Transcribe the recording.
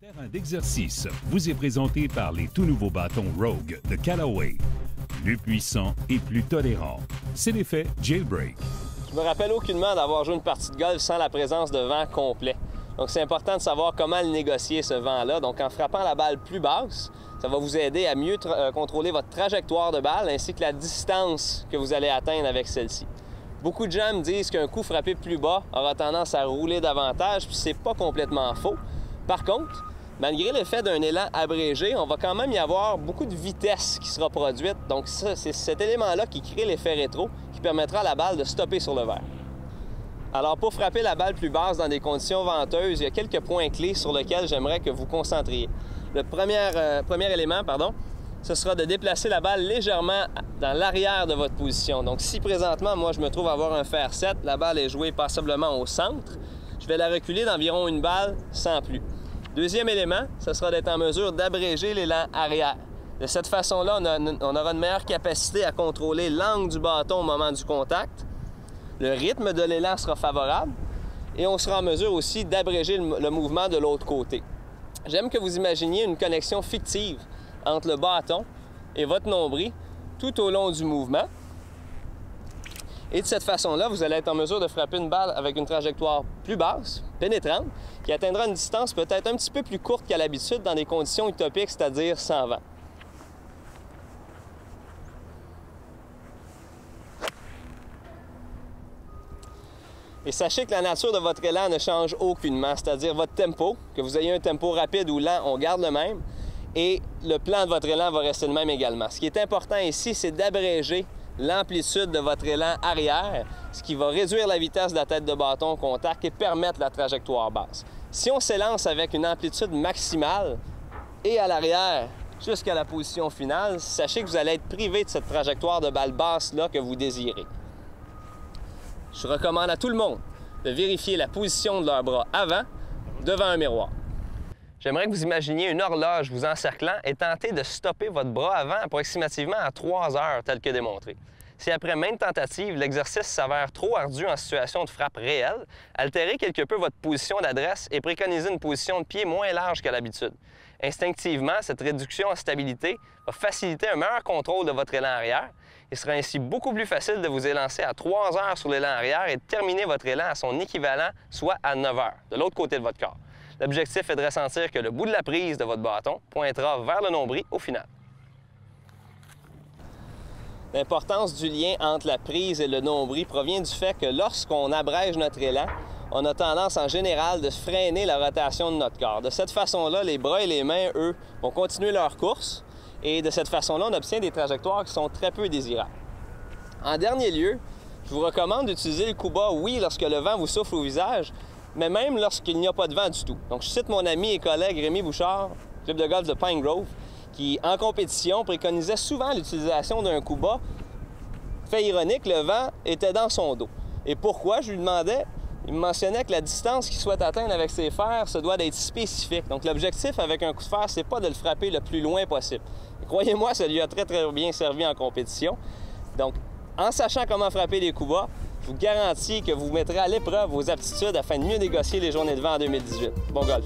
Terrain d'exercice vous est présenté par les tout nouveaux bâtons Rogue de Callaway. Plus puissants et plus tolérants. C'est l'effet Jailbreak. Je me rappelle aucunement d'avoir joué une partie de golf sans la présence de vent complet. Donc c'est important de savoir comment le négocier, ce vent-là. Donc en frappant la balle plus basse, ça va vous aider à mieux contrôler votre trajectoire de balle ainsi que la distance que vous allez atteindre avec celle-ci. Beaucoup de gens me disent qu'un coup frappé plus bas aura tendance à rouler davantage, puis c'est pas complètement faux. Par contre, malgré l'effet d'un élan abrégé, on va quand même y avoir beaucoup de vitesse qui sera produite. Donc c'est cet élément-là qui crée l'effet rétro qui permettra à la balle de stopper sur le verre. Alors pour frapper la balle plus basse dans des conditions venteuses, il y a quelques points clés sur lesquels j'aimerais que vous concentriez. Le premier élément, ce sera de déplacer la balle légèrement dans l'arrière de votre position. Donc si présentement, moi je me trouve à avoir un fer 7, la balle est jouée passablement au centre, je vais la reculer d'environ une balle sans plus. Deuxième élément, ce sera d'être en mesure d'abréger l'élan arrière. De cette façon-là, on aura une meilleure capacité à contrôler l'angle du bâton au moment du contact. Le rythme de l'élan sera favorable et on sera en mesure aussi d'abréger le mouvement de l'autre côté. J'aime que vous imaginiez une connexion fictive entre le bâton et votre nombril tout au long du mouvement. Et de cette façon-là, vous allez être en mesure de frapper une balle avec une trajectoire plus basse, pénétrante, qui atteindra une distance peut-être un petit peu plus courte qu'à l'habitude dans des conditions utopiques, c'est-à-dire sans vent. Et sachez que la nature de votre élan ne change aucunement, c'est-à-dire votre tempo, que vous ayez un tempo rapide ou lent, on garde le même, et le plan de votre élan va rester le même également. Ce qui est important ici, c'est d'abréger l'amplitude de votre élan arrière, ce qui va réduire la vitesse de la tête de bâton au contact et permettre la trajectoire basse. Si on s'élance avec une amplitude maximale et à l'arrière jusqu'à la position finale, sachez que vous allez être privé de cette trajectoire de balle basse-là que vous désirez. Je recommande à tout le monde de vérifier la position de leur bras avant devant un miroir. J'aimerais que vous imaginiez une horloge vous encerclant et tenter de stopper votre bras avant approximativement à 3 heures, tel que démontré. Si après maintes tentatives, l'exercice s'avère trop ardu en situation de frappe réelle, altérez quelque peu votre position d'adresse et préconisez une position de pied moins large qu'à l'habitude. Instinctivement, cette réduction en stabilité va faciliter un meilleur contrôle de votre élan arrière. Il sera ainsi beaucoup plus facile de vous élancer à 3 heures sur l'élan arrière et de terminer votre élan à son équivalent, soit à 9 heures, de l'autre côté de votre corps. L'objectif est de ressentir que le bout de la prise de votre bâton pointera vers le nombril au final. L'importance du lien entre la prise et le nombril provient du fait que lorsqu'on abrège notre élan, on a tendance en général de freiner la rotation de notre corps. De cette façon-là, les bras et les mains, eux, vont continuer leur course et de cette façon-là, on obtient des trajectoires qui sont très peu désirables. En dernier lieu, je vous recommande d'utiliser le coup bas, oui, lorsque le vent vous souffle au visage, mais même lorsqu'il n'y a pas de vent du tout. Donc, je cite mon ami et collègue Rémi Bouchard, club de golf de Pine Grove, qui, en compétition, préconisait souvent l'utilisation d'un coup bas. Fait ironique, le vent était dans son dos. Et pourquoi? Je lui demandais, il me mentionnait que la distance qu'il souhaite atteindre avec ses fers se doit d'être spécifique. Donc, l'objectif avec un coup de fer, c'est pas de le frapper le plus loin possible. Croyez-moi, ça lui a très bien servi en compétition. Donc, en sachant comment frapper les coups bas, je vous garantis que vous mettrez à l'épreuve vos aptitudes afin de mieux négocier les journées de vent en 2018. Bon golf!